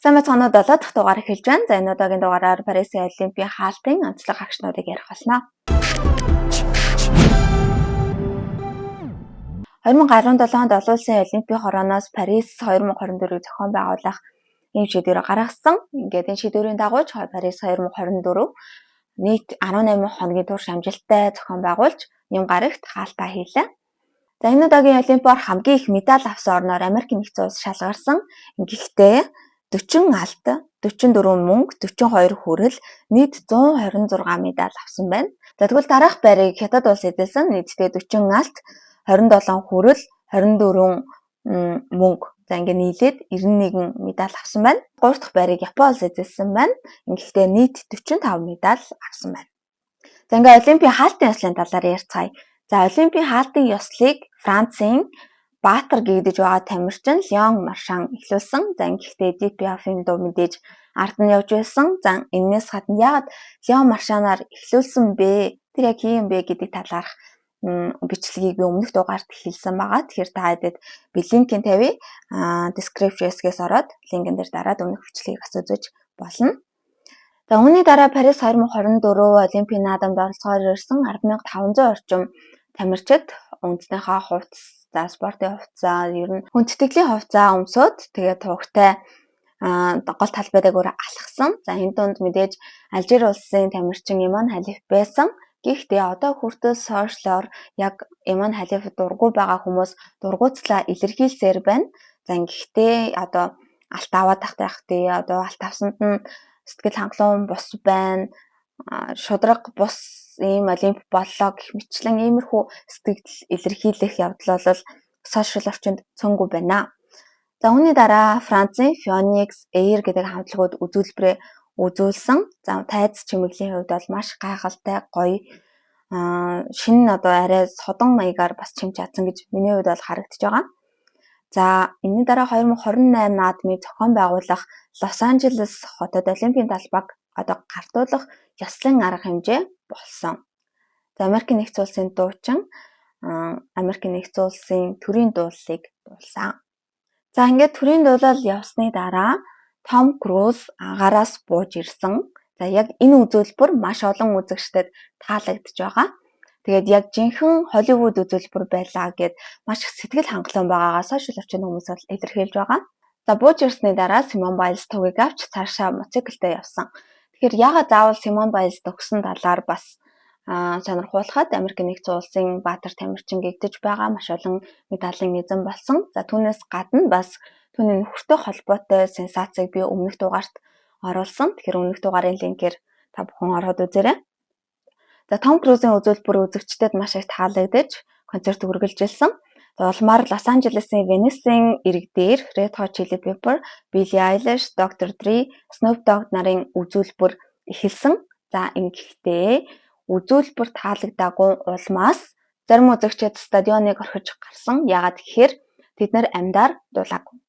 Сайн мэцгаанууд 7 дахь дугаар эхэлж байна. За энэ удаагийн дугаараар Парисын Олимпийн хаалтын онцлог агшнуудыг ярих болно. 2017 онд олон улсын Олимпийн хорооноос Парис 2024-ийг зохион байгуулах ийм шийдвэрийг гаргасан. Ингээд энэ шийдвэрийн дагуу Парис 2024 нийт 18 хоногийн турш амжилттай зохион байгуулж юм гарагт хаалтаа хийлээ. За энэ удаагийн Олимпиар хамгийн их медаль авсан орноор Америк нэгдсэн улс шалгарсан. Гэхдээ 40 алт, 44 мөнгө, 42 хүрэл, нийт 126 медаль авсан байна. За тэгвэл дараах байрыг Хятад улс эзэлсэн. Нийтдээ 40 алт, 27 хүрэл, 24 мөнгө. За ингээд нийлээд 91 медаль авсан байна. 3 дахь байрыг Япон улс эзэлсэн байна. Гэхдээ нийт 45 медаль авсан байна. За ингээд Олимпийн хаалтын ёслын талаар ярьцгаая. За Олимпийн хаалтын ёслыг Францын Баатар гэгдэж байгаа тамирчин Леон Маршан эхлүүлсэн. За ингэхдээ DPF-ийн дуу мэдээж ард нь явж байсан. За энэс гадна яагаад Леон Маршанаар эхлүүлсэн бэ? Тэр яг хин юм бэ гэдэг талаарх бичлэгийг би өмнөх дугаарт хэлсэн байгаа. Тэгэхээр та хэдэд би линкийг тавья. Description-ээс ороод линкэн дээр дараад өмнөх бичлэгийг бас үзэж болно. За үүний дараа Парис 2024 Олимпийн наадамд оролцохоор ирсэн 10,500 орчим тамирчид үндэснийхээ хувцас, за спортын хувцас, ер нь хүндэтгэлийн хувцас өмсөд тэгээд тугтай гол талбайраа өөр алхсан. За энэ дунд мэдээж Алжир улсын тамирчин Иман Халиф байсан. Гэхдээ одоо хүртэл сошиалор яг Иман Халиф дургу байгаа хүмүүс дургуцлаа илэрхийлсээр байна. За ингэхдээ одоо алт аваад тахтай одоо алт авсанд нь сэтгэл хангалуун бус байна. Шудраг бус ийм олимп боллоо гэх мэтлэн иймэрхүү сэтгэл илэрхийлэх явдал бол сошиал орчинд цөөнгүй байна. За үүний дараа Францын Phoenix Air гэдэг хамтлагууд үзүүлбэрээ үзүүлсэн. За тайз чимэглийн хувьд бол маш гайхалтай, гоё шинэ одоо арай содон маягаар бас чимж чадсан гэж миний хувьд бол харагдаж байгаа. За энэний дараа 2028 наадмыг зохион байгуулах Лос Анжелес хотод Олимпийн талбайг одоо гартуулах ёслон арга хэмжээ болсон. За Америк нэгдсэн улсын дуучин Америк нэгдсэн улсын төрийн дуулалыг дуулсан. За ингээд төрийн дуулал явсны дараа Том Круз агаараас бууж ирсэн. За яг энэ үзүүлбэр маш олон үзэгчдэд таалагдж байгаа. Тэгээд яг жинхэнэ Холливуд үзүүлбэр байлаа гэд маш сэтгэл хангалуун байгаагаа сошиал орчинд хүмүүс бол илэрхийлж байгаа. За бууж ирсний дараа Симон Байлз тугийг авч цаашаа мотоциклтэй явсан. Тэгэхээр яагаад заавал Симон Байлз төгсөн талаар бас сонирхуулахад Америк нэгдсэн улсын Баатар тамирчин гэгдэж байгаа маш олон медалийн эзэн болсон. За түүнээс гадна бас түүний нөхөртэй холбоотой сенсацийг би өмнөх дугаарт оруулсан. Тэгэхээр өмнөх дугаарын линкээр та бүхэн ороод үзээрэй. За Том Крузийн үзүүлбэр үзэгчдэд маш их таалагдж концерт үргэлжилсэн. За улмаар Лос Анжелесийн Венесийн ирэг дээр Red Hot Chili Pepper, Billie Eilish, Dr. Dre, Snoop Dogg нарын үзүүлбэр эхэлсэн. За ингэхдээ үзүүлбэр таалагдаагүй улмаас зарим үзэгчид стадионыг орхиж гарсан. Яагаад гэхээр тэд нар амьдаар дуулаагүй.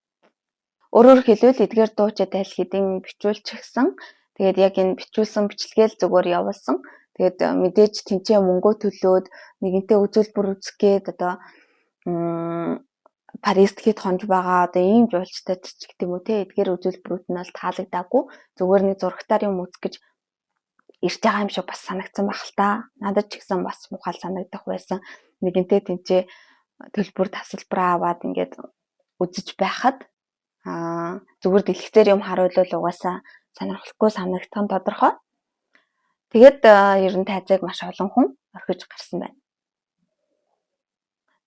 Өөрөөр хэлбэл эдгээр дуучид аль хэдийн бичүүлчихсэн. Тэгээд яг энэ бичүүлсэн бичлэгээл зүгээр явуулсан. Тэгээд мэдээж тэнцээ мөнгөө төлөөд нэгэнтээ үзүүлбэр үзэх гээд одоо Парист хэд хонж байгаа одоо ийм жуулчтай ч гэдэг юм уу те эдгээр үзүүлбэрүүд нь бол таалагдаагүй. Зүгээр нэг зурагтаар юм үзэх гэж ирж байгаа юм шиг бас санагдсан байх л та. Надад ч гэсэн бас мухал санагдах байсан. Нэгэнтээ тэнцээ төлбөр тасалбараа аваад ингээд үзэж байхад зүгээр дэлгэцээр юм харуулвал угаасаа сонирхолтой санагдах нь тодорхой. Тэгээд ер нь тайзыг маш олон хүн орхиж гарсан байна.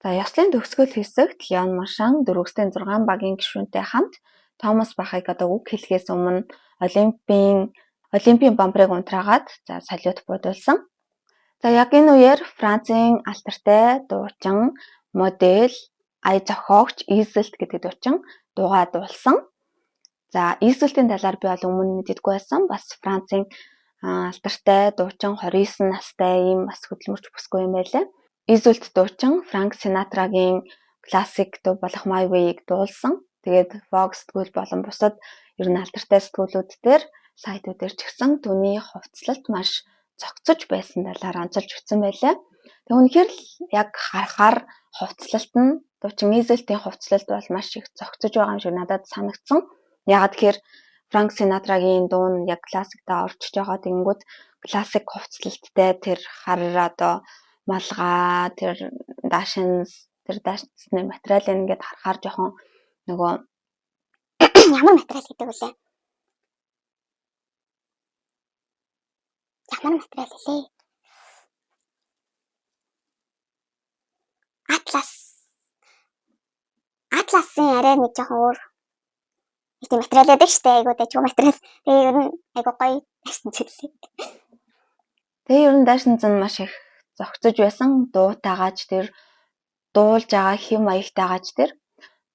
За ёслын төгсгөл хэсэгт Леон Маршан 4-6 багийн гишүүнтэй хамт Томас Бахыг одоо үг хэлэхээс өмнө Олимпийн бамбарыг унтраагаад за салют буудуулсан. За яг энэ үеэр Францын алтартай дуучин, модель, ая зохиогч Изэлт гэдэг дуучин дуугаа дуулсан. За Изэлтийн талаар би бол өмнө мэддэггүй байсан. Бас Францын алтартай дуучин 29 настай ийм бас хөдөлмөрч бүсгүй юм байлаа. Изэлт дуучин Франк Синатрагийн классик дуу болох My Way-г дуулсан. Тэгээд Vogue сэтгүүл болон бусад ер нь алтартай сэтгүүлүүд дээр сайтуудаар ч гэсэн түүний хувцлалт маш цогцож байсан талаар онцолж бичсэн байлаа. Тэг үнэхээр яг харахаар хувцлалт нь дуучин Изэлтийн хувцлалт бол маш их цогцож байгаа юм шиг надад санагдсан. Яагаад гэхээр Франк Синатрагийн дуу нь яг классиктаа орчиж байгаа. Тэгэнгүүт классик хувцлалттай тэр хар одоо малгай тэр даашинсны материал ингээд харахаар жоохон нөгөө ямар материал гэдэг үлээ. Ямар материал лээ? Атласын арай нэг жоохон өөр тийм материал байдаг шүү дээ. Айгуу дэжгүй материал. Тэгээ ер нь айгуу гоё байсан зүйлээ. Тэгээ ер нь даашинз нь маш их зогцож байсан. Дуутайгаач тэр дуулж байгаа хэм маягтайгаач тэр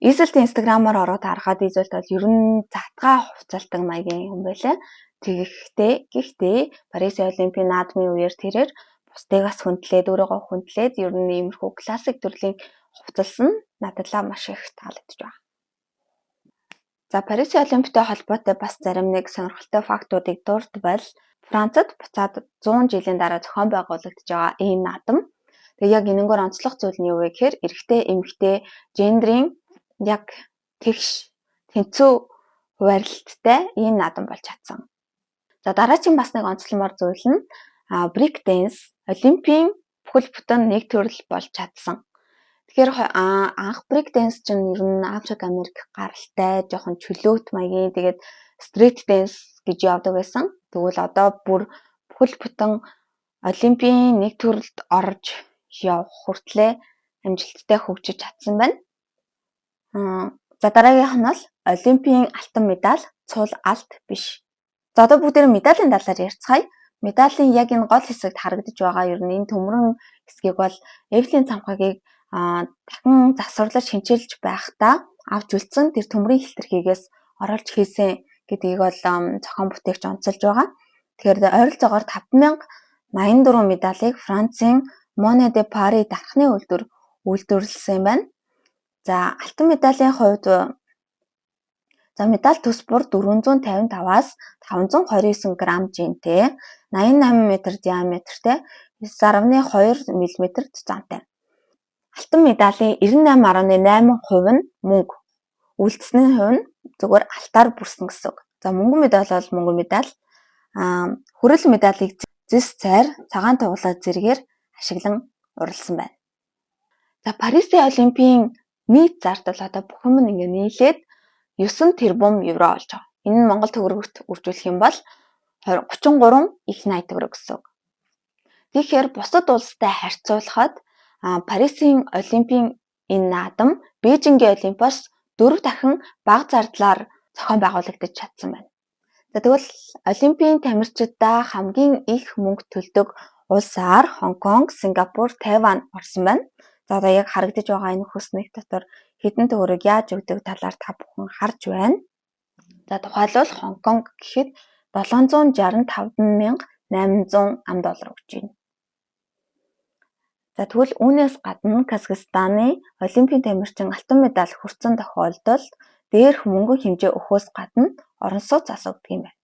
Изэлт инстаграмаар ороод харахад Изэлт бол ер нь затгаа хувцалдаг маягийн юм байлаа. Гэхдээ Парисын Олимпийн наадмын үеэр тэрээр бусдыгаас хүндлээд өөрийгөө хүндлээд ер нь иймэрхүү классик төрлийн хувцалсан надад маш их таалагдж байгаа. За Парисын Олимпитой холбоотой бас зарим нэг сонирхолтой фактуудыг дурдвал Францад буцаад 100 жилийн дараа зохион байгуулагдж байгаа ийм наадам. Тэгээ яг энэгээр онцлог зүйл нь юу вэ гэхээр эрэгтэй эмэгтэй гендрийн яг тэгш тэнцүү хуваарлттай ийм наадам болж чадсан. За дараагийн бас нэг онцломоор зүйл нь брейк данс Олимпийн бүхэл бүтэн нэг төрөл болж чадсан. Тэгэхээр анх брейк данс чинь ер нь Африк Америк гаралтай жоохон чөлөөт маягийн тэгээд стрит данс гэж явдаг байсан. Тэгвэл одоо бүр бүхэл бүтэн Олимпийн нэг төрөлд орж явах хүртлээр амжилттай хөгжиж чадсан байна. За дараагийнх нь бол Олимпийн алтан медаль цул алт биш. За одоо бүгдээ медалийн талаар ярьцгаая. Медалийн яг энэ гол хэсэгт харагдаж байгаа ер нь энэ төмрөн хэсгийг бол Эвелин цамхагийг дахин засварлаж хэмчээлж байхдаа авч үлдсэн тэр төмрийн хилтерхийгээс оруулж хийсэн гэдгийг бол зохион бүтээгч онцолж байгаа. Тэгэхээр ойролцоогоор 5084 медалийг Францын Моне де Пари дархны үйлдвэр үйлдвэрлэсэн байна. За алтан медалийн хувьд медаль төс бүр 455-аас 529 грамм жинтэй, 88 м диаметртэй, 9.2 мм цантай. Алтан медалийн 98.8% нь мөнгө. Үлдсэний хувь нь зөвхөн алтаар бүрсэн гэсэн үг. За мөнгөн медаль бол мөнгөн медаль. Хүрэл медалийг зис цайр, цагаан тугалаа зэргээр ашиглан уралсан байна. За Парисын Олимпийн нийт зардал одоо бүх юм ингээ нийлээд 9 тэрбум евро болж байгаа. Энэ нь Монгол төгрөгт үржүүлэх юм бол 33 их 80 төгрөг гэсэн үг. Тэгэхээр бусад улстай харьцуулахад Парисын Олимпийн энэ наадам Бээжингийн Олимпиас 4 дахин бага зардлаар зохион байгуулагдаж чадсан байна. За тэгвэл Олимпийн тамирчидаа хамгийн их мөнгө төлдөг улсаар Хонконг, Сингапур, Тайвань орсон байна. За одоо яг харагдаж байгаа энэ хүснэг дотор хэдэн төгрөг яаж өгдөг талаар та бүхэн харж байна. За тухайлбал Хонконг гэхэд $765,800 $800 өгч байна. За тэгвэл үүнээс гадна Казахстаны Олимпийн тамирчин алтан медаль хүртсэн тохиолдолд дээрх мөнгөн хэмжээ өгөхөөс гадна орон сууц асуудаг юм байна.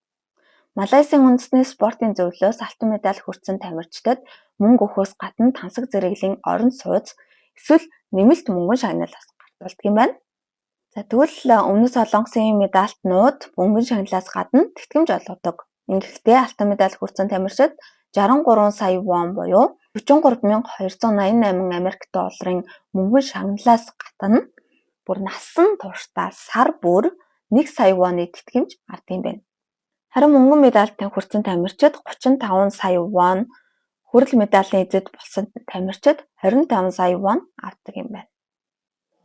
Малайзийн үндэсний спортын зөвлөлөөс алтан медаль хүртсэн тамирчдад мөнгө өгөхөөс гадна тансаг зэрэглэлийн орон сууц эсвэл нэмэлт мөнгөн шагнал гартуулдаг юм байна. За тэгвэл өмнө солонгосын медальтнууд мөнгөн шагналаас гадна тэтгэмж олгодог. Ингэхдээ алтан медаль хүртсэн тамирчид 63 сая вон буюу 43288 Америк долларын мөнгөн шагналаас гадна бүр насан туршдаа сар бүр 1 сая воны тэтгэмж авдаг юм байна. Харин мөнгөн медальтай хүртсэн тамирчид 35 сая вон, хүрэл медалийн эзэд болсон тамирчид 25 сая вон авдаг юм байна.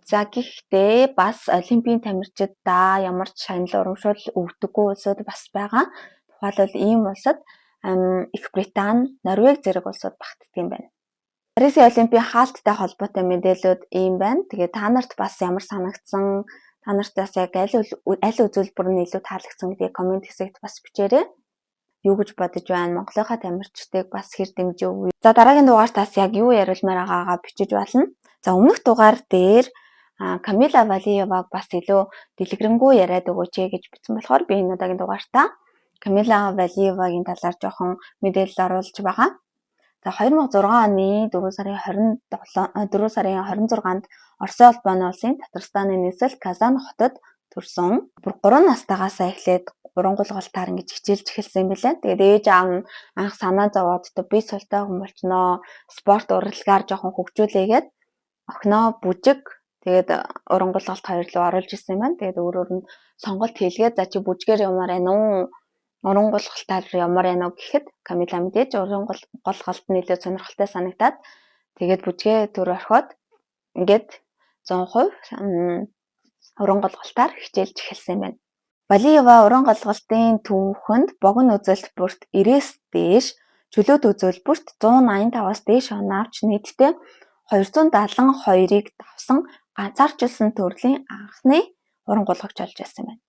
За гэхдээ бас Олимпийн тамирчидаа ямар ч шагнал урамшуул өгдөггүй улсууд бас байгаа. Тухайлбал ийм улсад Их Британи, Норвеги зэрэг улсууд багтдаг юм байна. Парисын Олимпийн хаалттай холбоотой мэдээлэлүүд ийм байна. Тэгээ та нарт бас ямар санагдсан, та нартаас яг аль үзүүлбэр нь илүү таалагдсан гэдгийг комент хэсэгт бас бичээрэй. Юу гэж бодож байна? Монголынхаа тамирчдыг бас хэр дэмжив? За дараагийн дугаартаас яг юу яриулмаар байгаагаа бичиж болно. За өмнөх дугаар дээр Камила Валиеваг бас илүү дэлгэрэнгүй яриад өгөөч гэж бичсэн болохоор би энэ удаагийн дугаартаа Камила Валиевагийн талаар жоохон мэдээлэл оруулж байгаа. За 2006 оны 4 сарын 26-нд Оросын улбаны улсын Татарстаны нийслэл Казан хотод төрсөн. Бүр 3 настайгаасаа эхлээд урангуулгалтаар ингэж хичээлж эхэлсэн юм билээ. Тэгээд ээж аав нь анх санаа зовоод би султай хүн болчихноо. Спорт урлагаар жоохон хөгжүүлээгээд охиноо бүжиг тэгээд урангуулгалт хоёр руу оруулж исэн юм байна. Тэгээд өөрөөр нь сонголт хийлгээд за чи бүжгээр ямар байна уу? Урангуулгалтаар ямар байна уу гэхэд Камила мэдээж урангуулгалт нэлээд сонирхолтой санагдаад тэгээд бүжгээ төр орхиод ингээд 100% урангуулгалтаар хичээлж эхэлсэн юм байна. Валиева урангуулгалтын түүхэнд богино үзүүлбэрт 90-с дээш, чөлөөт үзүүлбэрт 185-аас дээш оноо авч нийтдээ 272-ыг давсан ганцаарчилсан төрлийн анхны урангуулгагч болж байсан юм байна.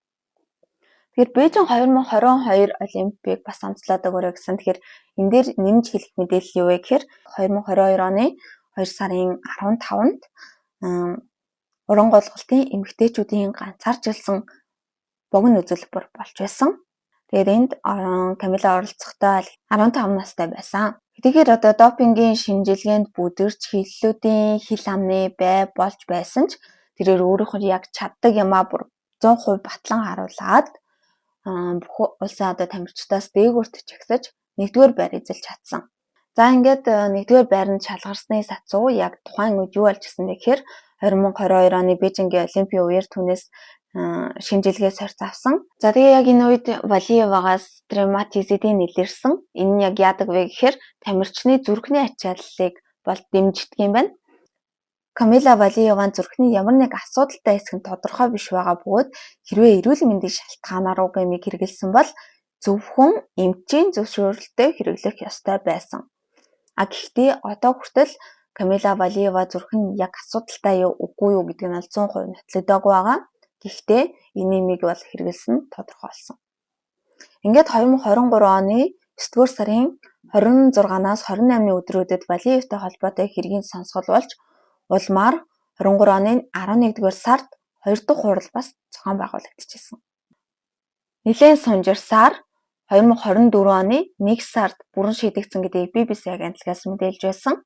Тэгэхээр Бээжин 2022 Олимпийг бас онцлоод өгөөрэй гэсэн. Тэгэхээр энэ дээр нэмж хэлэх мэдээлэл юу вэ гэхээр 2022 оны 2 сарын 15-нд урангуулгалтын эмэгтэйчүүдийн ганцаарчилсан богино үзүүлбэр болж байсан. Тэгээд энд Камила оролцохдоо 15 настай байсан. Тэгэхээр одоо допингийн шинжилгээнд бүдэрч хиллүүдийн хил амны бай болж байсан ч тэрээр өөрөөх нь яг чаддаг юмаа бүр 100% батлан харуулад бүх улсын одоо тамирчдаас дээгүүрт чагсаж 1-р байр эзэлж чадсан. За ингээд 1-р байранд шалгарсны сацуу яг тухайн үед юу болж гисэн бэ гэхээр 2022 оны Бээжингийн Олимпийн үеэр түүнээс шинжилгээ сорьц авсан. За тэгээ яг энэ үед Валиевагаас травматизидийн илэрсэн. Энэ нь яг яадаг вэ гэхээр тамирчны зүрхний ачааллыг бол дэмждэг юм байна. Камила Валиевагийн зүрхний ямар нэг асуудалтай хэсэг нь тодорхой биш байгаа бөгөөд хэрвээ эрүүл мэндийн шалтгаанаар угмыг хэрэгэлсэн бол зөвхөн эмчийн зөвшөөрөлтөд хэрэглэх ёстой байсан. Гэхдээ одоо хүртэл Камила Валиева зүрх нь яг асуудалтай юу үгүй юу гэдэг нь 100% нотлогдоогүй байгаа. Гэхдээ энэ нэмийг бол хэрэгэлсэн тодорхой болсон. Ингээд 2023 оны 9-р сарын 26-наас 28-ны өдрүүдэд Валиевтай холбоотой хэргийн сонсгол болж улмаар 23 оны 11-р сард 2 дахь хурал бас зохион байгуулагдчихсан. Нилээн сунжирсаар 2024 оны 1 сард бүрэн шийдэгдсэн гэдгийг BBC агентлагаас мэдээлж байсан.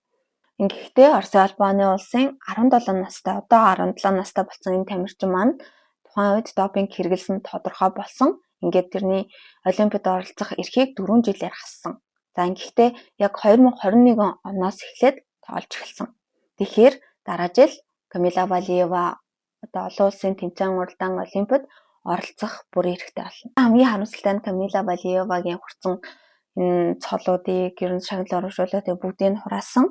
Ингэхдээ Оросын албаны улсын 17 настай одоо 17 настай болсон энэ тамирчин маань тухайн үед допинг хэрэглэсэн тодорхой болсон. Ингээд тэрний Олимпиад оролцох эрхийг 4 жилээр хассан. За ингэхдээ яг 2021 оноос эхлээд тоолж эхэлсэн. Тэгэхээр дараа жил Камила Валиева одоо олон улсын тэмцээн уралдаан Олимпиад оролцох бүр эрхтэй болно. Хамгийн харамсалтай нь Камила Валиевагийн хүрсэн энэ цолуудыг ер нь шагнал оруулаад бүгдийг нь хураасан.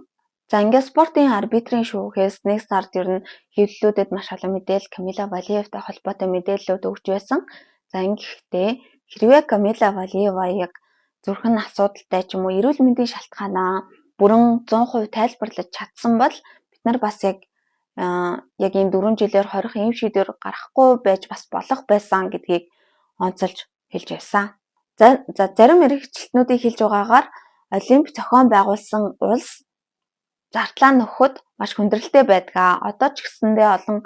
За ингээд спортын арбитрийн шүүхээс 1 сард ер нь хэвлэлүүдэд маш олон мэдээлэл Камила Валиевтай холбоотой мэдээллүүд өгч байсан. За ингэхдээ хэрвээ Камила Валиева яг зүрхэн асуудалтай ч юм уу эрүүл мэндийн шалтгаанаа бүрэн 100% тайлбарлаж чадсан бол бид нар бас яг энэ 4 жилээр хорих ийм шийдвэр гаргахгүй байж бас болох байсан гэдгийг онцолж хэлж байсан. За зарим мэрэгчлэтнүүдийн хэлж байгаагаар Олимп зохион байгуулсан улс зардлаа нөхөд маш хүндрэлтэй байдгаа. Одоо ч гэсэндээ олон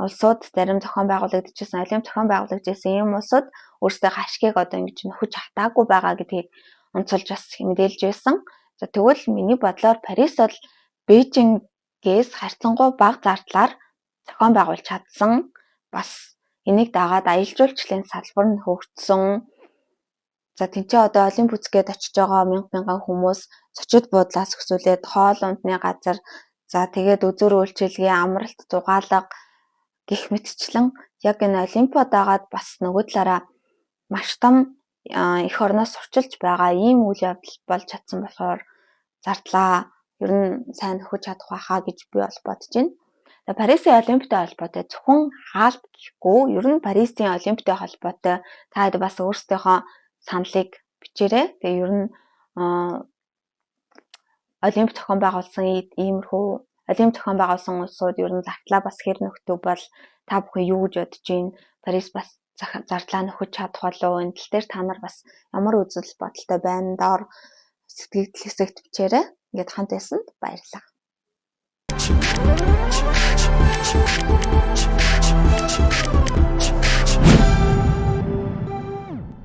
улсууд зарим зохион байгуулагдчихсан, Олимп зохион байгуулагдчихсан ийм улсууд өөрсдөө ашгийг одоо ингэж нөхөж хатаагүй байгаа гэдгийг онцолж бас мэдээлж байсан. За тэгвэл миний бодлоор Парис бол Бээжингээс харьцангуй бага зардлаар зохион байгуулж чадсан. Бас энийг дагаад аялал жуулчлалын салбар нь хөгжсөн. За тэнцээ одоо Олимп үзгээд очиж байгаа мянган хүмүүс зочид буудлаас өсвөлээд хоол ундны газар за тэгээд үзүр үйлчилгээ, амралт, дугаалга гэх мэтчлэн яг энэ Олимпиад дагаад бас нөгөө талаараа маш том эх орноос сурчилж байгаа ийм үйл явдал болж чадсан болохоор зардлаа ер нь сайн нөхөж чадах байхаа гэж би бол бодож байна. За Парисын Олимпиатай холбоотой зөвхөн хаалт гэхгүй ер нь Парисын Олимпиатай холбоотой та бас өөрсдийнхөө саналыг бичээрэй. Тэгээ ер нь Олимп зохион байгуулсан иймэрхүү Олимп зохион байгуулсан улсууд ер нь зардлаа бас хэр нөхдөг бол та бүхэн юу гэж бодож байна? Парис бас зардлаа нөхөж чадах болов уу? Энэ тал дээр та нар бас ямар үзэл бодолтой байна? Доор сэтгэл хэсэгт бичээрэй. Ингээд хамт байсанд баярлалаа.